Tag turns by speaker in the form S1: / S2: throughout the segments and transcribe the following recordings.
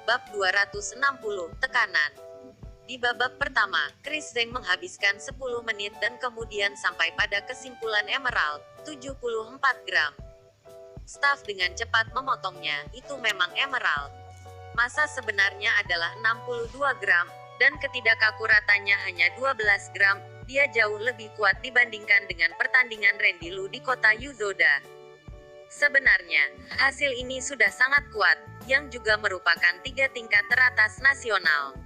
S1: Bab 260, Tekanan. Di babak pertama, Chris Zeng menghabiskan 10 menit dan kemudian sampai pada kesimpulan Emerald, 74 gram. Staff dengan cepat memotongnya, itu memang Emerald. Masa sebenarnya adalah 62 gram, dan ketidakakuratannya hanya 12 gram, dia jauh lebih kuat dibandingkan dengan pertandingan Randy Lu di kota Yuzoda. Sebenarnya, hasil ini sudah sangat kuat, yang juga merupakan 3 tingkat teratas nasional.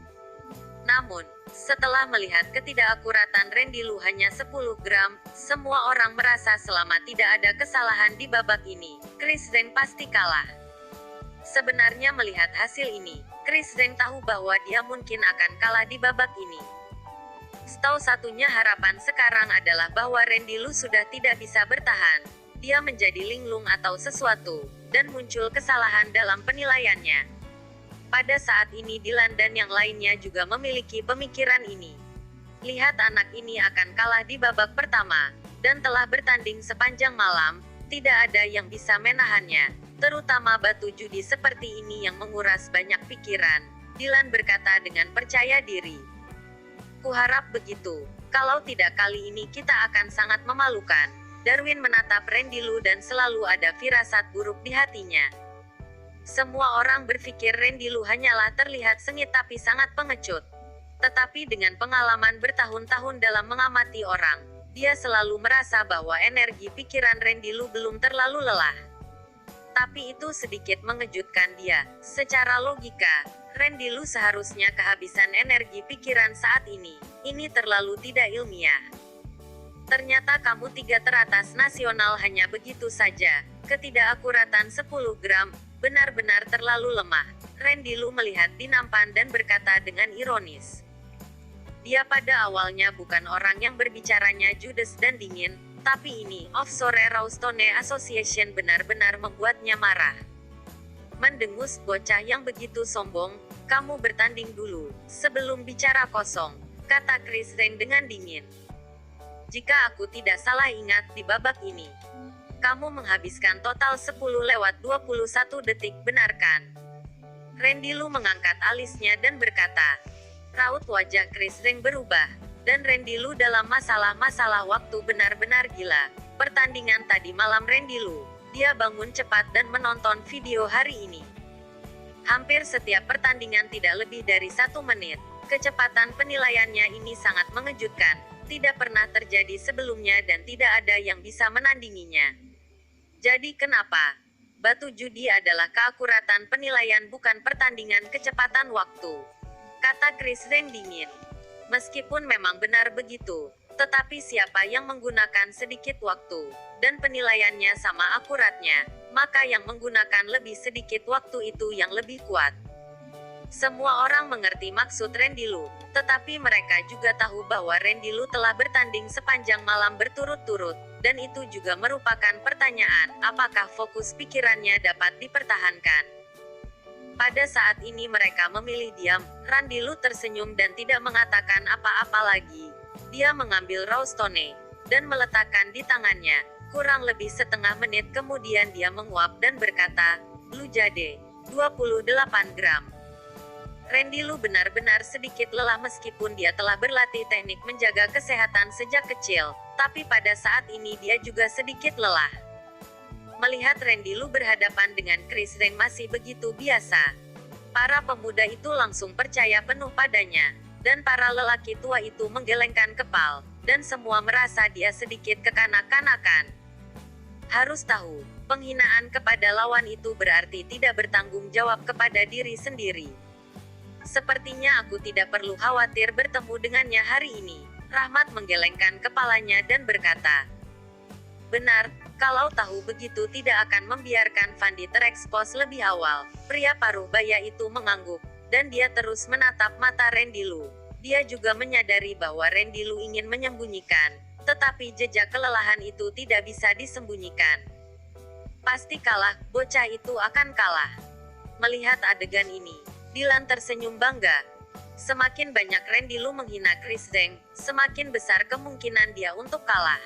S1: Namun, setelah melihat ketidakakuratan Randy Lu hanya 10 gram, semua orang merasa selama tidak ada kesalahan di babak ini, Chris Zeng pasti kalah. Sebenarnya melihat hasil ini, Chris Zeng tahu bahwa dia mungkin akan kalah di babak ini. Satu-satunya harapan sekarang adalah bahwa Randy Lu sudah tidak bisa bertahan. Dia menjadi linglung atau sesuatu, dan muncul kesalahan dalam penilaiannya. Pada saat ini Dylan dan yang lainnya juga memiliki pemikiran ini. Lihat anak ini akan kalah di babak pertama, dan telah bertanding sepanjang malam, tidak ada yang bisa menahannya, terutama batu judi seperti ini yang menguras banyak pikiran, Dylan berkata dengan percaya diri. Kuharap begitu, kalau tidak kali ini kita akan sangat memalukan. Darwin menatap Randy Lu dan selalu ada firasat buruk di hatinya. Semua orang berpikir Randy Lu hanyalah terlihat sengit tapi sangat pengecut. Tetapi dengan pengalaman bertahun-tahun dalam mengamati orang, dia selalu merasa bahwa energi pikiran Randy Lu belum terlalu lelah. Tapi itu sedikit mengejutkan dia. Secara logika, Randy Lu seharusnya kehabisan energi pikiran saat ini. Ini terlalu tidak ilmiah. Ternyata kamu 3 teratas nasional hanya begitu saja. Ketidakakuratan 10 gram, benar-benar terlalu lemah. Randy Lu melihat di nampan dan berkata dengan ironis. Dia pada awalnya bukan orang yang berbicaranya judes dan dingin, tapi ini, Offshore Roustone Association benar-benar membuatnya marah. Mendengus bocah yang begitu sombong, kamu bertanding dulu, sebelum bicara kosong, kata Chris Zeng dengan dingin. Jika aku tidak salah ingat di babak ini, kamu menghabiskan total 10/21 detik, benar kan? Randy Lu mengangkat alisnya dan berkata. Raut wajah Chris Zeng berubah, dan Randy Lu dalam masalah-masalah waktu benar-benar gila. Pertandingan tadi malam Randy Lu, dia bangun cepat dan menonton video hari ini. Hampir setiap pertandingan tidak lebih dari 1 menit. Kecepatan penilaiannya ini sangat mengejutkan, tidak pernah terjadi sebelumnya dan tidak ada yang bisa menandinginya. Jadi kenapa? Batu judi adalah keakuratan penilaian bukan pertandingan kecepatan waktu, kata Chris Zeng dingin. Meskipun memang benar begitu, tetapi siapa yang menggunakan sedikit waktu, dan penilaiannya sama akuratnya, maka yang menggunakan lebih sedikit waktu itu yang lebih kuat. Semua orang mengerti maksud Randy Lu, tetapi mereka juga tahu bahwa Randy Lu telah bertanding sepanjang malam berturut-turut, dan itu juga merupakan pertanyaan, apakah fokus pikirannya dapat dipertahankan. Pada saat ini mereka memilih diam. Randy Lu tersenyum dan tidak mengatakan apa-apa lagi. Dia mengambil Roustone, dan meletakkan di tangannya. Kurang lebih setengah menit kemudian dia menguap dan berkata, Lu Jade, 28 gram. Randy Lu benar-benar sedikit lelah meskipun dia telah berlatih teknik menjaga kesehatan sejak kecil, tapi pada saat ini dia juga sedikit lelah. Melihat Randy Lu berhadapan dengan Chris Zeng masih begitu biasa, para pemuda itu langsung percaya penuh padanya, dan para lelaki tua itu menggelengkan kepala, dan semua merasa dia sedikit kekanak-kanakan. Harus tahu, penghinaan kepada lawan itu berarti tidak bertanggung jawab kepada diri sendiri. Sepertinya aku tidak perlu khawatir bertemu dengannya hari ini. Rahmat menggelengkan kepalanya dan berkata, benar, kalau tahu begitu tidak akan membiarkan Fandi terekspos lebih awal. Pria paruh baya itu mengangguk, dan dia terus menatap mata Randy Lu. Dia juga menyadari bahwa Randy Lu ingin menyembunyikan, tetapi jejak kelelahan itu tidak bisa disembunyikan. Pasti kalah, bocah itu akan kalah. Melihat adegan ini, Dylan tersenyum bangga. Semakin banyak Randy Lu menghina Chris Zeng, semakin besar kemungkinan dia untuk kalah.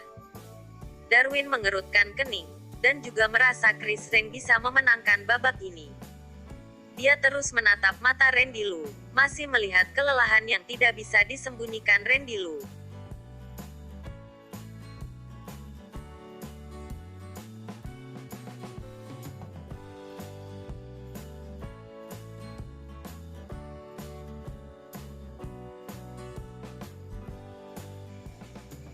S1: Darwin mengerutkan kening, dan juga merasa Chris Zeng bisa memenangkan babak ini. Dia terus menatap mata Randy Lu, masih melihat kelelahan yang tidak bisa disembunyikan Randy Lu.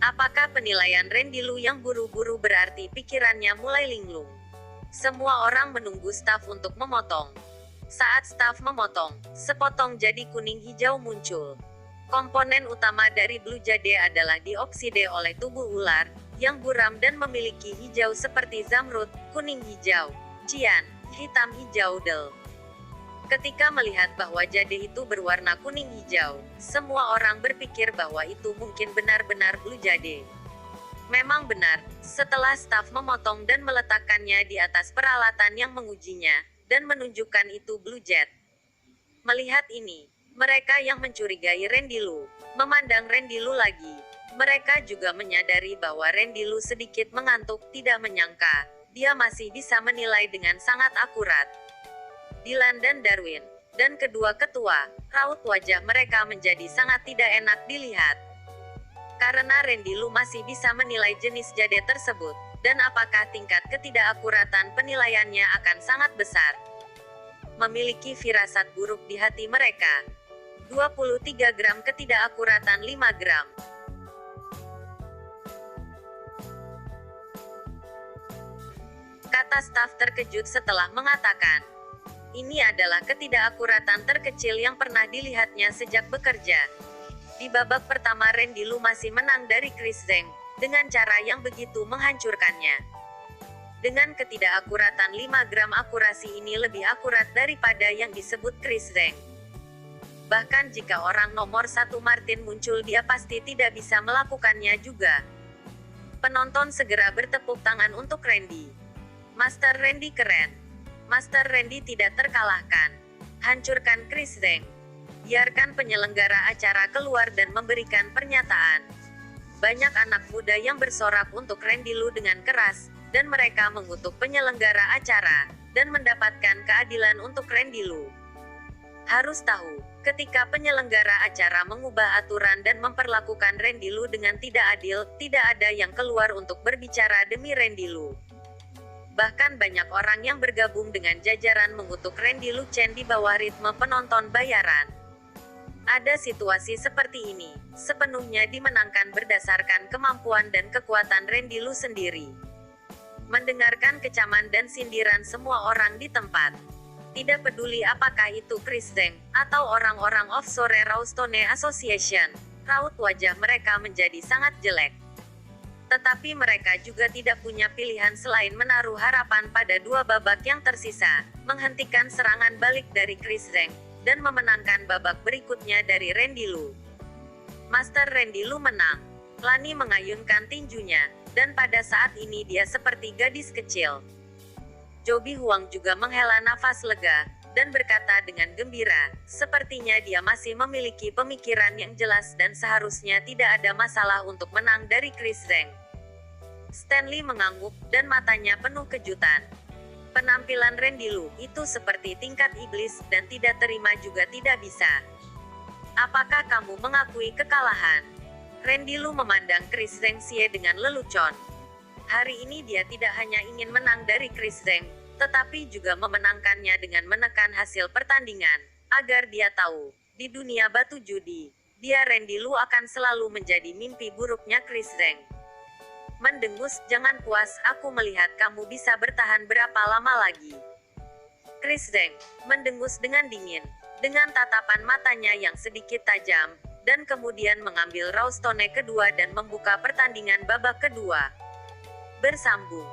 S1: Apakah penilaian Randy Lu yang buru-buru berarti pikirannya mulai linglung? Semua orang menunggu staf untuk memotong. Saat staf memotong, sepotong jadi kuning hijau muncul. Komponen utama dari Blue Jade adalah dioksida oleh tubuh ular, yang buram dan memiliki hijau seperti zamrud, kuning hijau, cian, hitam hijau del. Ketika melihat bahwa jade itu berwarna kuning hijau, semua orang berpikir bahwa itu mungkin benar-benar Blue Jade. Memang benar, setelah staf memotong dan meletakkannya di atas peralatan yang mengujinya, dan menunjukkan itu Blue Jet. Melihat ini, mereka yang mencurigai Randy Lu, memandang Randy Lu lagi. Mereka juga menyadari bahwa Randy Lu sedikit mengantuk, tidak menyangka, dia masih bisa menilai dengan sangat akurat. Dylan dan Darwin, dan kedua ketua, raut wajah mereka menjadi sangat tidak enak dilihat. Karena Randy Lu masih bisa menilai jenis jade tersebut, dan apakah tingkat ketidakakuratan penilaiannya akan sangat besar. Memiliki firasat buruk di hati mereka. 23 gram ketidakakuratan 5 gram. Kata staf terkejut setelah mengatakan, ini adalah ketidakakuratan terkecil yang pernah dilihatnya sejak bekerja. Di babak pertama Randy Lu masih menang dari Chris Zheng, dengan cara yang begitu menghancurkannya. Dengan ketidakakuratan 5 gram akurasi ini lebih akurat daripada yang disebut Chris Zheng. Bahkan jika orang nomor 1 Martin muncul dia pasti tidak bisa melakukannya juga. Penonton segera bertepuk tangan untuk Randy. Master Randy keren. Master Randy tidak terkalahkan. Hancurkan Chris Zheng. Biarkan penyelenggara acara keluar dan memberikan pernyataan. Banyak anak muda yang bersorak untuk Randy Lu dengan keras, dan mereka mengutuk penyelenggara acara, dan mendapatkan keadilan untuk Randy Lu. Harus tahu, ketika penyelenggara acara mengubah aturan dan memperlakukan Randy Lu dengan tidak adil, tidak ada yang keluar untuk berbicara demi Randy Lu. Bahkan banyak orang yang bergabung dengan jajaran mengutuk Randy Lu Chen di bawah ritme penonton bayaran. Ada situasi seperti ini, sepenuhnya dimenangkan berdasarkan kemampuan dan kekuatan Randy Lu sendiri. Mendengarkan kecaman dan sindiran semua orang di tempat. Tidak peduli apakah itu Chris Zheng, atau orang-orang offshore Rawstone Association, raut wajah mereka menjadi sangat jelek. Tetapi mereka juga tidak punya pilihan selain menaruh harapan pada dua babak yang tersisa, menghentikan serangan balik dari Chris Zheng, dan memenangkan babak berikutnya dari Randy Lu. Master Randy Lu menang. Lani mengayunkan tinjunya, dan pada saat ini dia seperti gadis kecil. Joby Huang juga menghela nafas lega, dan berkata dengan gembira, sepertinya dia masih memiliki pemikiran yang jelas dan seharusnya tidak ada masalah untuk menang dari Chris Zheng. Stanley mengangguk, dan matanya penuh kejutan. Penampilan Randy Lu itu seperti tingkat iblis, dan tidak terima juga tidak bisa. Apakah kamu mengakui kekalahan? Randy Lu memandang Chris Zheng Xie dengan lelucon. Hari ini dia tidak hanya ingin menang dari Chris Zheng, tetapi juga memenangkannya dengan menekan hasil pertandingan, agar dia tahu, di dunia batu judi, dia Randy Lu akan selalu menjadi mimpi buruknya Chris Zheng. Mendengus, jangan puas, aku melihat kamu bisa bertahan berapa lama lagi. Chris Zheng mendengus dengan dingin, dengan tatapan matanya yang sedikit tajam, dan kemudian mengambil Rawstone kedua dan membuka pertandingan babak kedua. Bersambung.